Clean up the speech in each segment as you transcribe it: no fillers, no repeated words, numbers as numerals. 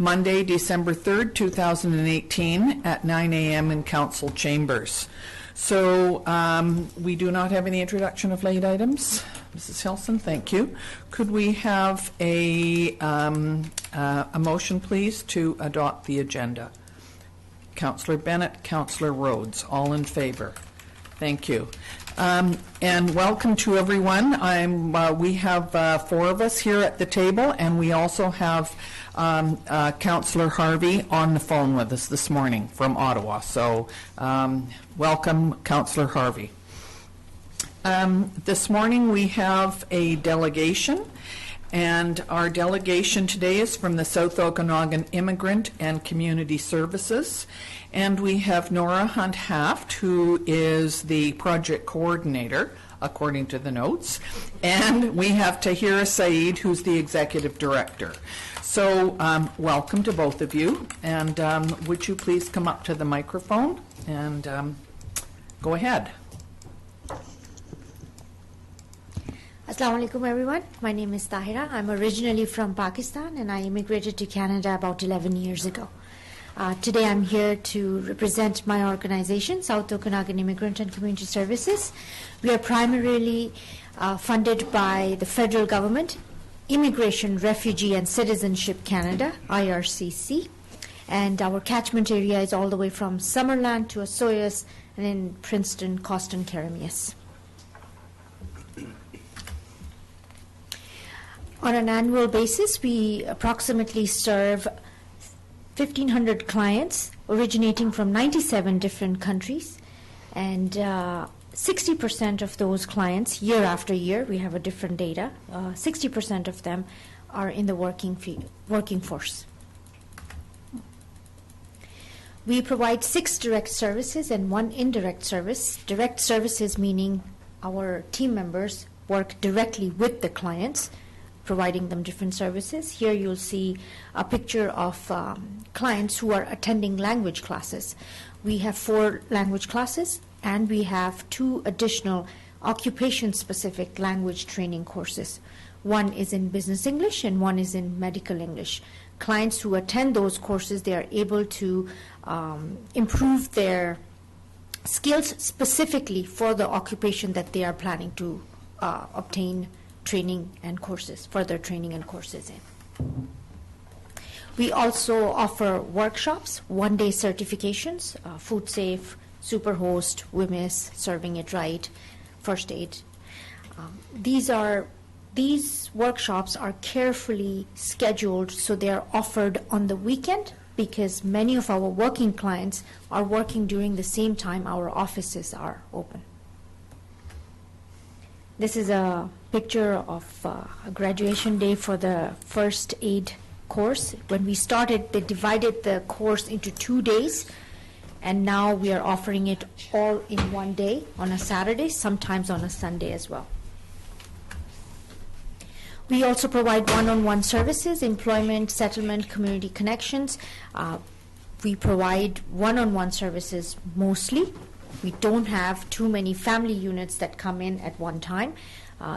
Monday, December 3rd, 2018 at 9 a.m. in council chambers. So we do not have any introduction of late items. Mrs. Hilson, thank you. Could we have a motion, please, to adopt the agenda? Councillor Bennett, Councillor Rhodes, all in favor. Thank you. And welcome to everyone. We have four of us here at the table, and we also have Councillor Harvey on the phone with us this morning from Ottawa. So welcome, Councillor Harvey. This morning we have a delegation, and our delegation today is from the South Okanagan Immigrant and Community Services. And we have Nora Hunt-Haft, who is the project coordinator, according to the notes. And we have Tahira Saeed, who's the executive director. So welcome to both of you. And would you please come up to the microphone and go ahead. Assalamu alaikum everyone. My name is Tahira. I'm originally from Pakistan and I immigrated to Canada about 11 years ago. Today I'm here to represent my organization, South Okanagan Immigrant and Community Services. We are primarily funded by the federal government, Immigration, Refugee and Citizenship Canada, IRCC, and our catchment area is all the way from Summerland to Osoyoos and in Princeton, Coston, Keramias. On an annual basis, we approximately serve 1,500 clients originating from 97 different countries, and 60% of those clients, year after year, we have a different data, 60% of them are in the working force. We provide 6 direct services and 1 indirect service. Direct services meaning our team members work directly with the clients, providing them different services. Here you'll see a picture of clients who are attending language classes. We have 4 language classes and we have 2 additional occupation-specific language training courses. One is in business English and one is in medical English. Clients who attend those courses, they are able to improve their skills specifically for the occupation that they are planning to obtain training and courses, further training and courses in. We also offer workshops, 1-day certifications, food safe, superhost, WMIS, serving it right, first aid. These workshops are carefully scheduled so they are offered on the weekend because many of our working clients are working during the same time our offices are open. This is a picture of a graduation day for the first aid course. When we started, they divided the course into 2 days, and now we are offering it all in 1 day on a Saturday, sometimes on a Sunday as well. We also provide one-on-one services, employment, settlement, community connections. We provide one-on-one services mostly. We don't have too many family units that come in at one time.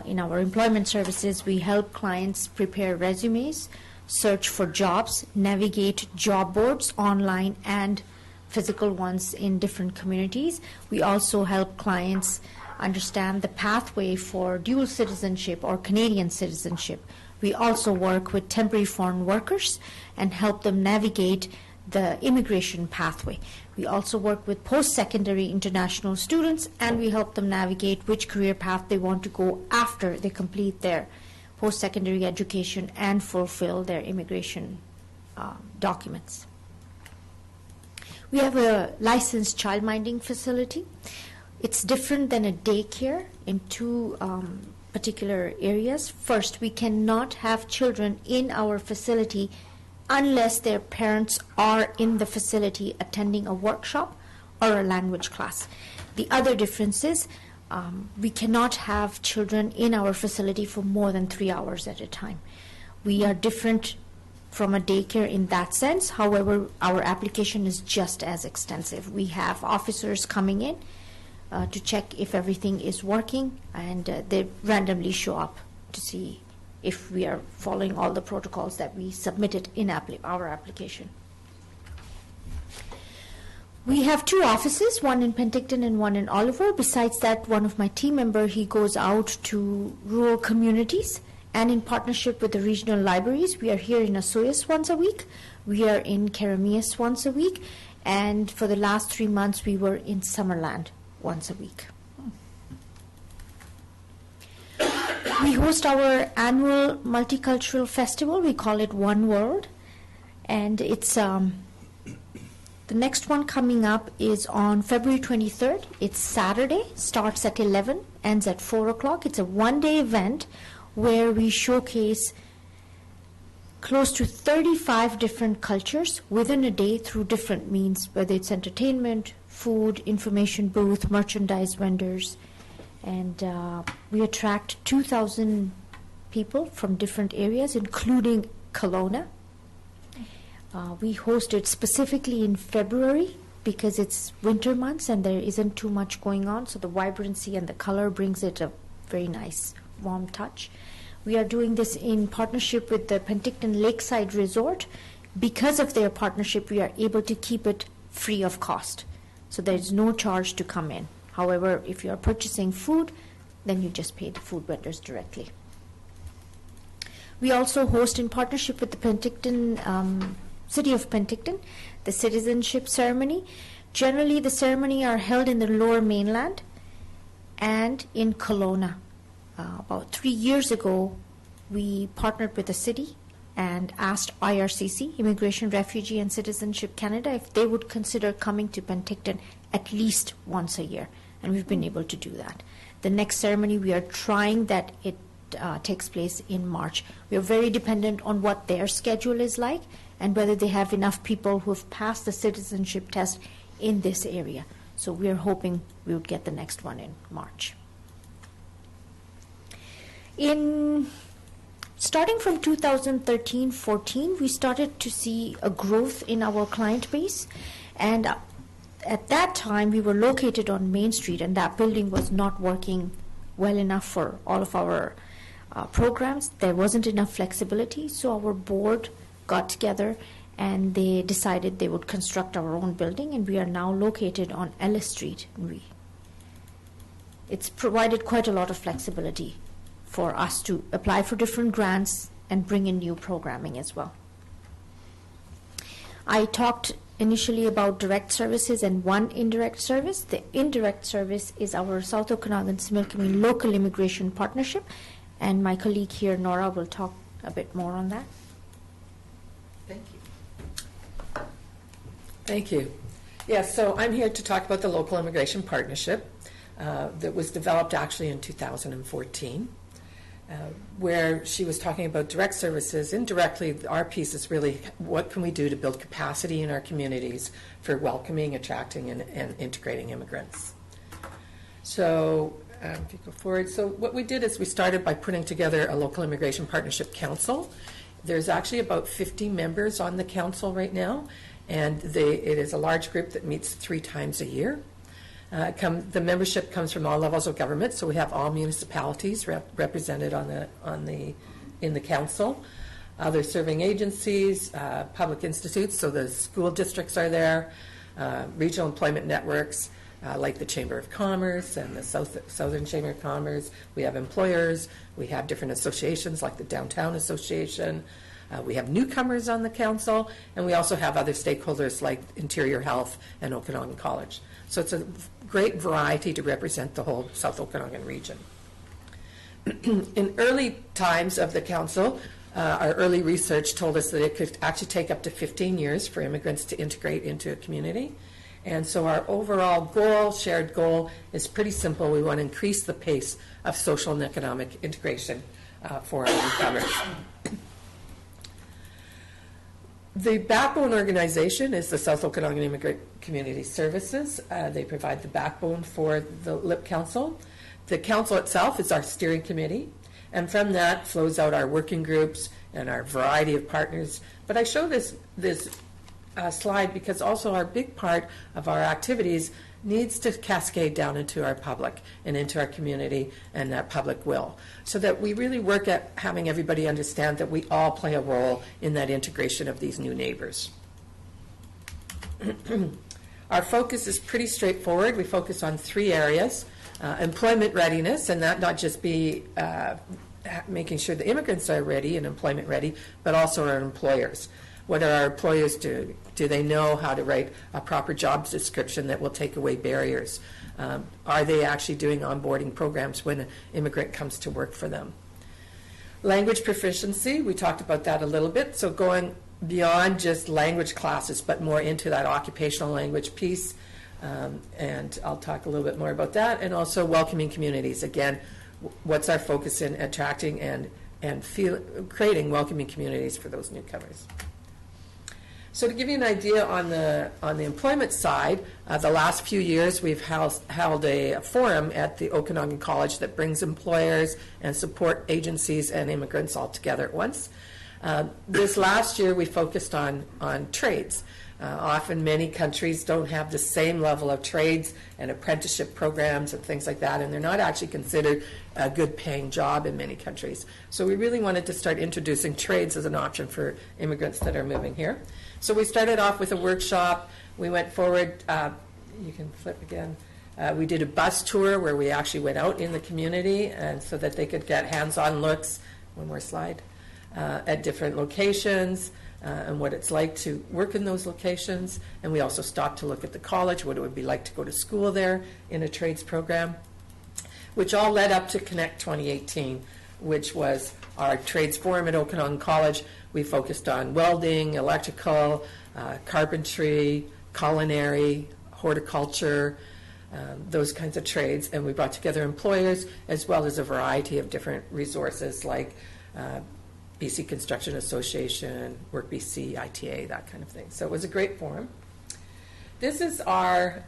In our employment services, we help clients prepare resumes, search for jobs, navigate job boards, online and physical ones in different communities. We also help clients understand the pathway for dual citizenship or Canadian citizenship. We also work with temporary foreign workers and help them navigate the immigration pathway. We also work with post-secondary international students, and we help them navigate which career path they want to go after they complete their post-secondary education and fulfill their immigration documents. We have a licensed childminding facility. It's different than a daycare in 2 particular areas. First, we cannot have children in our facility unless their parents are in the facility attending a workshop or a language class. The other difference is we cannot have children in our facility for more than 3 hours at a time. We are different from a daycare in that sense. However, our application is just as extensive. We have officers coming in to check if everything is working, and they randomly show up to see if we are following all the protocols that we submitted in our application. We have 2 offices, one in Penticton and one in Oliver. Besides that, one of my team members, he goes out to rural communities, and in partnership with the regional libraries, we are here in Osoyoos once a week. We are in Keramias once a week, and for the last 3 months, we were in Summerland once a week. We host our annual multicultural festival. We call it One World, and it's the next one coming up is on February 23rd. It's Saturday, starts at 11, ends at 4 o'clock. It's a one-day event where we showcase close to 35 different cultures within a day through different means, whether it's entertainment, food, information booth, merchandise vendors. And we attract 2,000 people from different areas, including Kelowna. We host it specifically in February because it's winter months and there isn't too much going on, so the vibrancy and the color brings it a very nice warm touch. We are doing this in partnership with the Penticton Lakeside Resort. Because of their partnership, we are able to keep it free of cost, so there is no charge to come in. However, if you are purchasing food, then you just pay the food vendors directly. We also host in partnership with the Penticton City of Penticton, the citizenship ceremony. Generally, the ceremony are held in the Lower Mainland and in Kelowna. About 3 years ago, we partnered with the city and asked IRCC, Immigration, Refugee and Citizenship Canada, if they would consider coming to Penticton at least once a year, and we've been able to do that. The next ceremony, we are trying that it takes place in March. We are very dependent on what their schedule is like and whether they have enough people who have passed the citizenship test in this area. So we are hoping we would get the next one in March. Starting from 2013-14, we started to see a growth in our client base, and at that time we were located on Main Street, and that building was not working well enough for all of our programs. There wasn't enough flexibility, so our board got together and they decided they would construct our own building, and we are now located on Ellis Street. It's provided quite a lot of flexibility for us to apply for different grants and bring in new programming as well. I talked initially about direct services and one indirect service. The indirect service is our South Okanagan Similkameen Local Immigration Partnership, and my colleague here, Nora, will talk a bit more on that. Thank you. Thank you. Yes, so I'm here to talk about the Local Immigration Partnership that was developed actually in 2014. Where she was talking about direct services. Indirectly, our piece is really what can we do to build capacity in our communities for welcoming, attracting, and integrating immigrants. So if you go forward, so what we did is we started by putting together a local immigration partnership council. There's actually about 50 members on the council right now, and it is a large group that meets 3 times a year. The membership comes from all levels of government, so we have all municipalities represented in the council. Other serving agencies, public institutes, so the school districts are there, regional employment networks like the Chamber of Commerce and the Southern Chamber of Commerce. We have employers, we have different associations like the Downtown Association. We have newcomers on the council, and we also have other stakeholders like Interior Health and Okanagan College. So it's a great variety to represent the whole South Okanagan region. In early times of the council, our early research told us that it could actually take up to 15 years for immigrants to integrate into a community. And so our overall shared goal, is pretty simple. We want to increase the pace of social and economic integration for our newcomers. The backbone organization is the South Okanagan Immigrant Community Services. They provide the backbone for the LIP Council. The council itself is our steering committee, and from that flows out our working groups and our variety of partners. But I show this slide because also our big part of our activities needs to cascade down into our public and into our community and that public will, so that we really work at having everybody understand that we all play a role in that integration of these new neighbors. Our focus is pretty straightforward. We focus on 3 areas. Employment readiness, and that not just be making sure the immigrants are ready and employment ready, but also our employers. What are our employers doing? Do they know how to write a proper job description that will take away barriers? Are they actually doing onboarding programs when an immigrant comes to work for them? Language proficiency, we talked about that a little bit, so going beyond just language classes, but more into that occupational language piece, and I'll talk a little bit more about that, and also welcoming communities. Again, what's our focus in attracting and creating welcoming communities for those newcomers? So to give you an idea on the employment side, the last few years we've held a forum at the Okanagan College that brings employers and support agencies and immigrants all together at once. This last year we focused on trades. Often many countries don't have the same level of trades and apprenticeship programs and things like that, and they're not actually considered a good paying job in many countries. So we really wanted to start introducing trades as an option for immigrants that are moving here. So we started off with a workshop. We went forward, you can flip again. We did a bus tour where we actually went out in the community and so that they could get hands-on looks, one more slide, at different locations and what it's like to work in those locations. And we also stopped to look at the college, what it would be like to go to school there in a trades program, which all led up to Connect 2018, which was our trades forum at Okanagan College. We focused on welding, electrical, carpentry, culinary, horticulture, those kinds of trades, and we brought together employers as well as a variety of different resources like BC Construction Association, Work BC, ITA, that kind of thing. So it was a great forum. This is our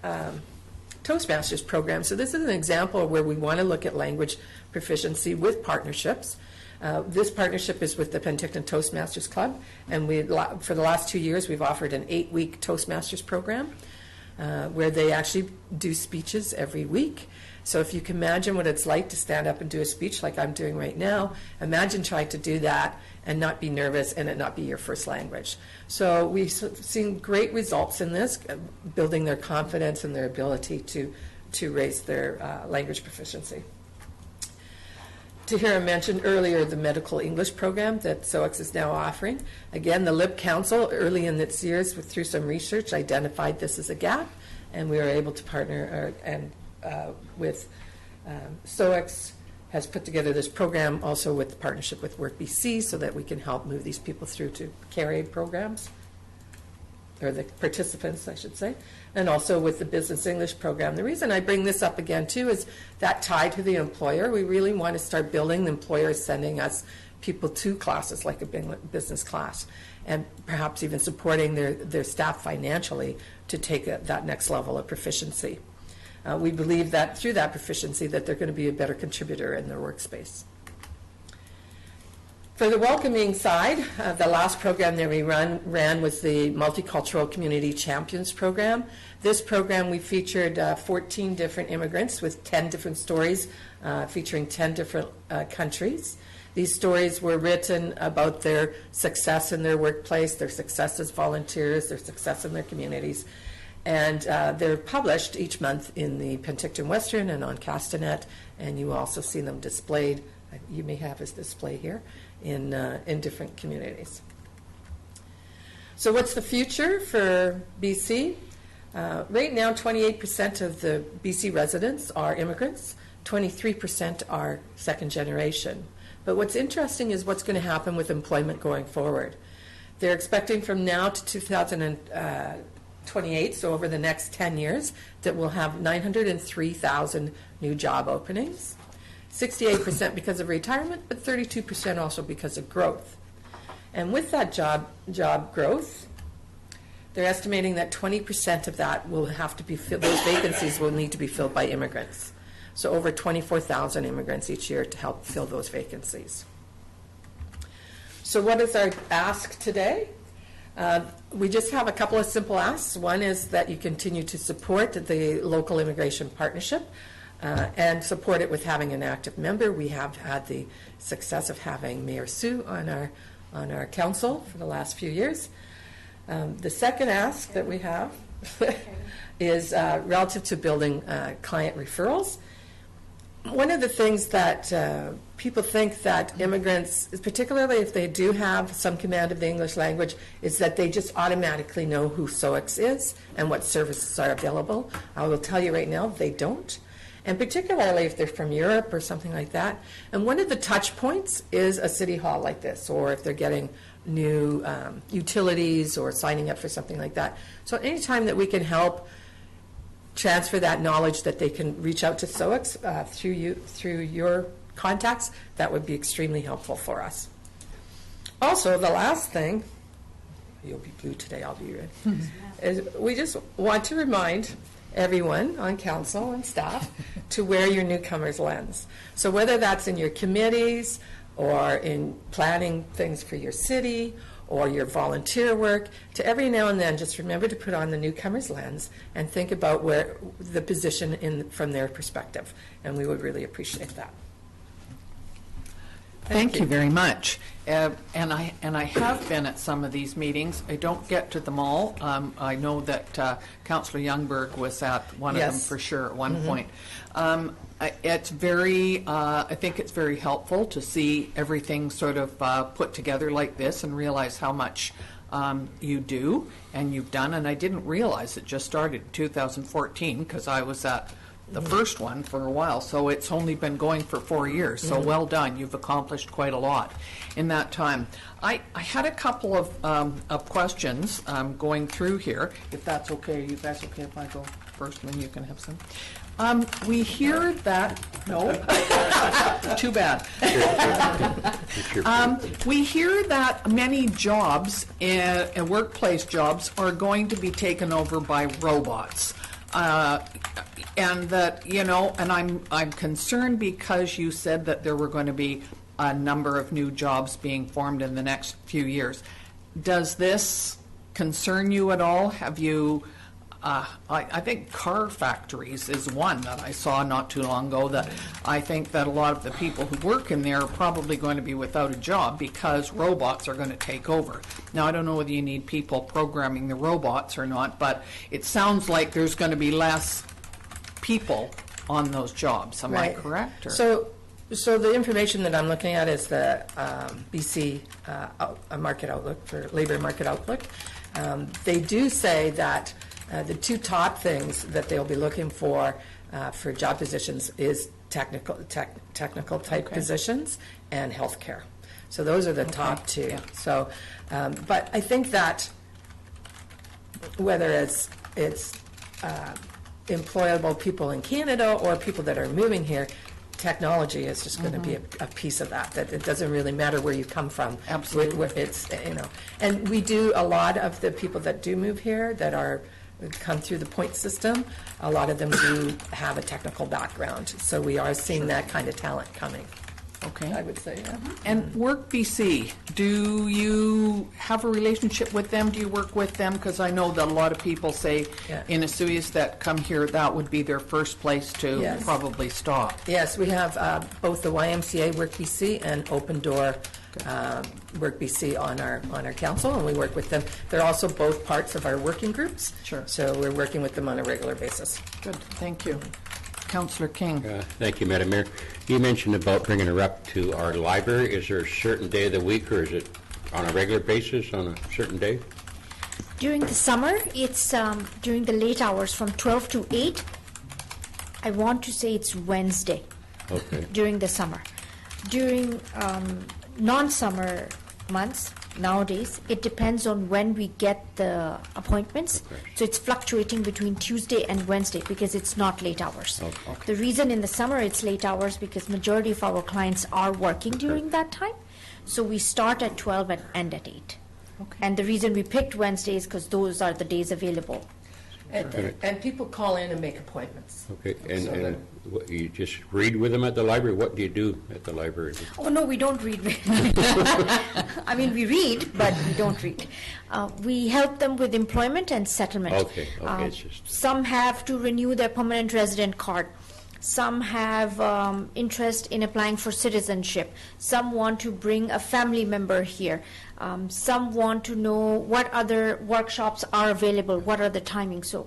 Toastmasters program. So this is an example where we want to look at language proficiency with partnerships. This partnership is with the Penticton Toastmasters Club, and for the last 2 years we've offered an 8-week Toastmasters program where they actually do speeches every week. So if you can imagine what it's like to stand up and do a speech like I'm doing right now, imagine trying to do that and not be nervous and it not be your first language. So we've seen great results in this, building their confidence and their ability to raise their language proficiency. Tahira mentioned earlier the medical English program that SOX is now offering. Again, the LIP Council early in its years through some research identified this as a gap, and we were able to partner with SOX has put together this program also with the partnership with Work BC so that we can help move these people through to care aid programs, or the participants, I should say, and also with the Business English program. The reason I bring this up again, too, is that tie to the employer. We really want to start building the employers sending us people to classes like a business class, and perhaps even supporting their staff financially to take that next level of proficiency. We believe that through that proficiency that they're going to be a better contributor in their workspace. For the welcoming side, the last program that we ran was the Multicultural Community Champions program. This program we featured 14 different immigrants with 10 different stories featuring 10 different countries. These stories were written about their success in their workplace, their success as volunteers, their success in their communities. And they're published each month in the Penticton Western and on Castanet, and you also see them displayed. You may have this display here in different communities. So what's the future for BC? Right now, 28% of the BC residents are immigrants. 23% are second generation. But what's interesting is what's going to happen with employment going forward. They're expecting from now to 2028, so over the next 10 years, that we'll have 903,000 new job openings. 68% because of retirement, but 32% also because of growth. And with that job growth, they're estimating that 20% of that will have to be filled, those vacancies will need to be filled by immigrants. So over 24,000 immigrants each year to help fill those vacancies. So what is our ask today? We just have a couple of simple asks. One is that you continue to support the local immigration partnership and support it with having an active member. We have had the success of having Mayor Sue on our council for the last few years. The second ask that we have is relative to building client referrals. One of the things that people think that immigrants, particularly if they do have some command of the English language, is that they just automatically know who SOEX is and what services are available. I will tell you right now, they don't. And particularly if they're from Europe or something like that. And one of the touch points is a city hall like this, or if they're getting new utilities or signing up for something like that. So anytime that we can help transfer that knowledge, that they can reach out to SOEX through your contacts, that would be extremely helpful for us. Also, the last thing, you'll be blue today, I'll be red, is we just want to remind everyone on council and staff to wear your newcomer's lens. So whether that's in your committees or in planning things for your city or your volunteer work, to every now and then just remember to put on the newcomer's lens and think about where the position from their perspective. And we would really appreciate that. Thank you very much. And I have been at some of these meetings. I don't get to them all. I know that Councillor Youngberg was at one of them for sure at one point. It's very, I think it's very helpful to see everything sort of put together like this and realize how much you do and you've done. And I didn't realize it just started in 2014 because I was at the first one for a while, so it's only been going for 4 years. So well done. You've accomplished quite a lot in that time. I had a couple of questions going through here, if that's okay. Are you guys okay if I go first and then you can have some? We hear that, no, too bad. We hear that many jobs, workplace jobs, are going to be taken over by robots. And that, you know, and I'm concerned because you said that there were going to be a number of new jobs being formed in the next few years. Does this concern you at all? Have you, I think car factories is one that I saw not too long ago, that I think that a lot of the people who work in there are probably going to be without a job because robots are going to take over. Now, I don't know whether you need people programming the robots or not, but it sounds like there's going to be less people on those jobs. Am I correct? Or? So the information that I'm looking at is the BC market outlook, for labor market outlook. They do say that the two top things that they'll be looking for job positions is technical type positions and healthcare. So those are the top two. Yeah. So, but I think that whether it's employable people in Canada or people that are moving here, technology is just going to be a piece of that it doesn't really matter where you come from. Absolutely. It's, you know, and we do, a lot of the people that do move here that come through the point system, a lot of them do have a technical background. So we are seeing that kind of talent coming. Okay. I would say, yeah. And Work BC, do you have a relationship with them? Do you work with them? Because I know that a lot of people say in Osoyoos that come here, that would be their first place to probably stop. Yes, we have both the YMCA Work BC and Open Door Work BC on our council, and we work with them. They're also both parts of our working groups. Sure. So we're working with them on a regular basis. Good, thank you. Councillor King. Thank you, Madam Mayor. You mentioned about bringing her up to our library. Is there a certain day of the week, or is it on a regular basis on a certain day? During the summer, it's during the late hours from 12 to 8. I want to say it's Wednesday. Okay. During the summer. During non-summer months, nowadays, it depends on when we get the appointments. Okay. So it's fluctuating between Tuesday and Wednesday because it's not late hours. Okay. The reason in the summer it's late hours because majority of our clients are working during that time. So we start at 12 and end at 8. Okay. And the reason we picked Wednesdays because those are the days available. And people call in and make appointments. Okay, and what, you just read with them at the library? What do you do at the library? Oh, no, we don't read. I mean, we read, but we don't read. We help them with employment and settlement. Okay, it's just... Some have to renew their permanent resident card. Some have interest in applying for citizenship. Some want to bring a family member here. Some want to know what other workshops are available, what are the timings. So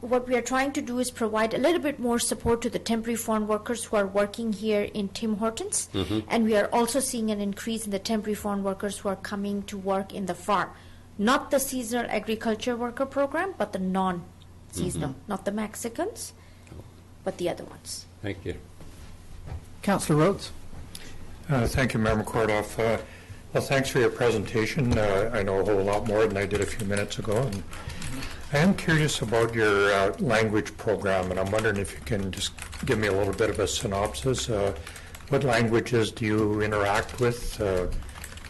what we are trying to do is provide a little bit more support to the temporary foreign workers who are working here in Tim Hortons. And we are also seeing an increase in the temporary foreign workers who are coming to work in the farm. Not the seasonal agriculture worker program, but the non-seasonal, not the Mexicans, but the other ones. Thank you. Councillor Rhodes. Thank you, Mayor McCordoff. Well, thanks for your presentation. I know a whole lot more than I did a few minutes ago. And I am curious about your language program, and I'm wondering if you can just give me a little bit of a synopsis. What languages do you interact with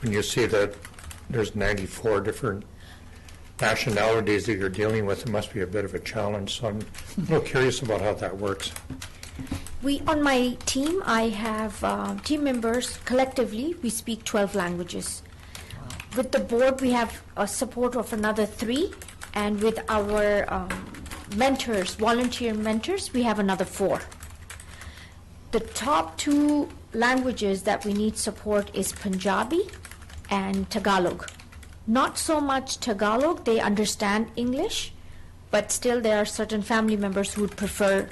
when you see that there's 94 different nationalities that you're dealing with? It must be a bit of a challenge, so I'm a little curious about how that works. On my team, I have team members. Collectively, we speak 12 languages. With the board, we have a support of another 3, and with our mentors, volunteer mentors, we have another 4. The top 2 languages that we need support is Punjabi and Tagalog. Not so much Tagalog, they understand English, but still there are certain family members who would prefer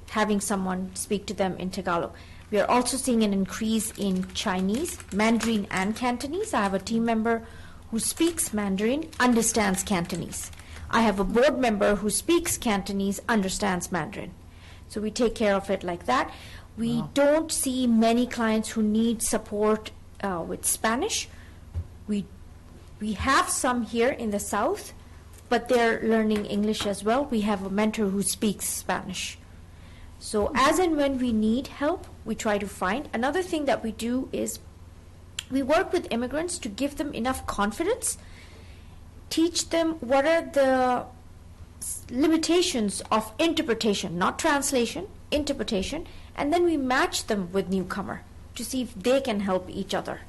having someone speak to them in Tagalog. We are also seeing an increase in Chinese, Mandarin and Cantonese. I have a team member who speaks Mandarin, understands Cantonese. I have a board member who speaks Cantonese, understands Mandarin. So we take care of it like that. We don't see many clients who need support with Spanish. We have some here in the South, but they're learning English as well. We have a mentor who speaks Spanish. So as and when we need help, we try to find. Another thing that we do is we work with immigrants to give them enough confidence, teach them what are the limitations of interpretation, not translation, interpretation, and then we match them with newcomer to see if they can help each other,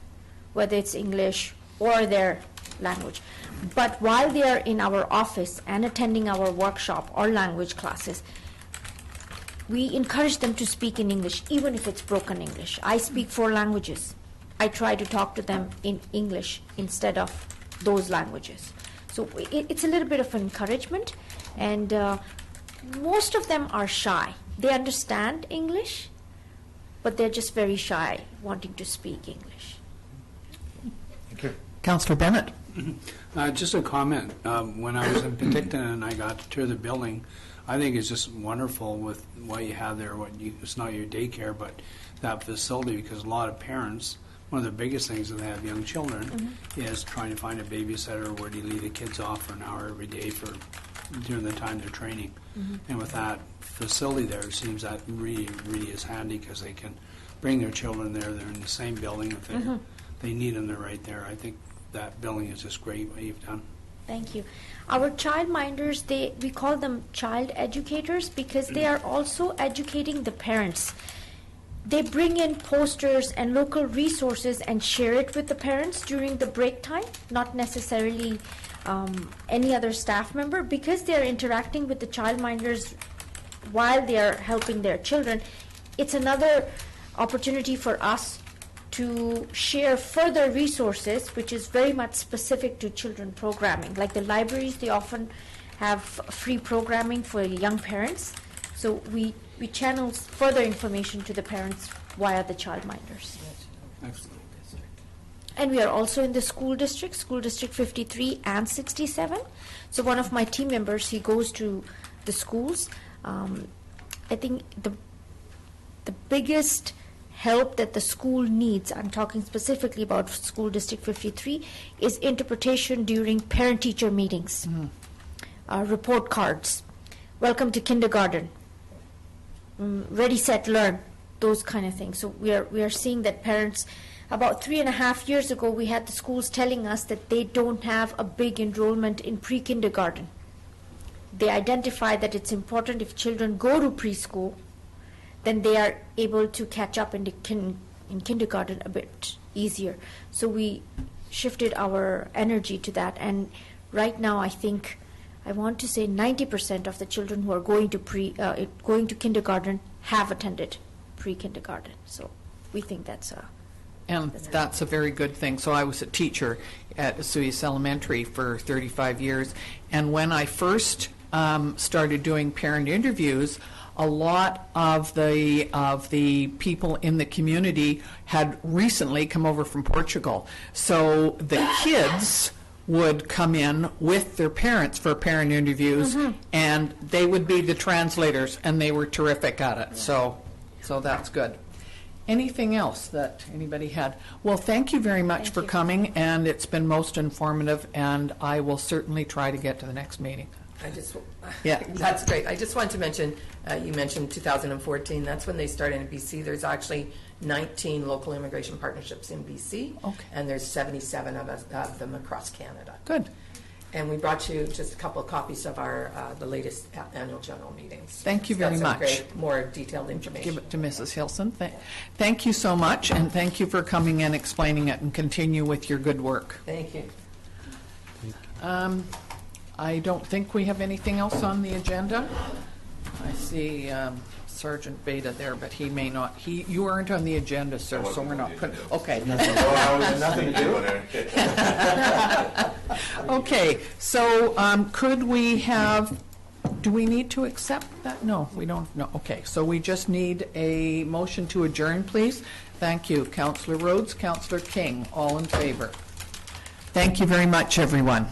whether it's English or their language. But while they are in our office and attending our workshop or language classes, we encourage them to speak in English, even if it's broken English. I speak 4 languages. I try to talk to them in English instead of those languages. So it's a little bit of encouragement, and most of them are shy. They understand English, but they're just very shy, wanting to speak English. Thank you. Councillor Bennett. Just a comment. When I was in Penticton and I got to tour the building, I think it's just wonderful with what you have there. It's not your daycare, but that facility, because a lot of parents, one of the biggest things that they have young children is trying to find a babysitter. Where do you leave the kids off for an hour every day during the time they're training? And with that facility there, it seems that really, really is handy, because they can bring their children there. They're in the same building. If they need them, they're right there. I think that building is just great what you've done. Thank you. Our childminders, we call them child educators, because they are also educating the parents. They bring in posters and local resources and share it with the parents during the break time, not necessarily any other staff member, because they are interacting with the childminders while they are helping their children. It's another opportunity for us to share further resources, which is very much specific to children programming. Like the libraries, they often have free programming for young parents. So we channel further information to the parents via the childminders. Excellent. And we are also in the school district 53 and 67. So one of my team members, he goes to the schools. I think the biggest help that the school needs, I'm talking specifically about School District 53, is interpretation during parent-teacher meetings, report cards, welcome to kindergarten, ready, set, learn, those kind of things. So we are seeing that parents, about 3.5 years ago, we had the schools telling us that they don't have a big enrollment in pre-kindergarten. they identify that it's important if children go to preschool, then they are able to catch up in kindergarten a bit easier. So we shifted our energy to that, and right now I want to say 90% of the children who are going to kindergarten have attended pre-kindergarten. So we think that's a very good thing. So I was a teacher at Suias Elementary for 35 years, and when I first started doing parent interviews, a lot of the people in the community had recently come over from Portugal. So the kids would come in with their parents for parent interviews, and they would be the translators, and they were terrific at it. So that's good. Anything else that anybody had? Well, thank you very much for coming, and it's been most informative, and I will certainly try to get to the next meeting. Yeah, that's great. I just wanted to mention, you mentioned 2014. That's when they started in BC. There's actually 19 local immigration partnerships in BC, and there's 77 of them across Canada. Good. And we brought you just a couple of copies of our the latest annual general meetings. Thank you very much. Great, more detailed information. Give it to Mrs. Hilson. Thank you so much, and thank you for coming and explaining it, and continue with your good work. Thank you. I don't think we have anything else on the agenda. I see Sergeant Beta there, but he may not. You aren't on the agenda, sir, so we're not putting. Okay. Nothing to do. Okay. So could we have? Do we need to accept that? No, we don't. No. Okay. So we just need a motion to adjourn, please. Thank you, Councillor Rhodes, Councillor King, all in favor. Thank you very much, everyone.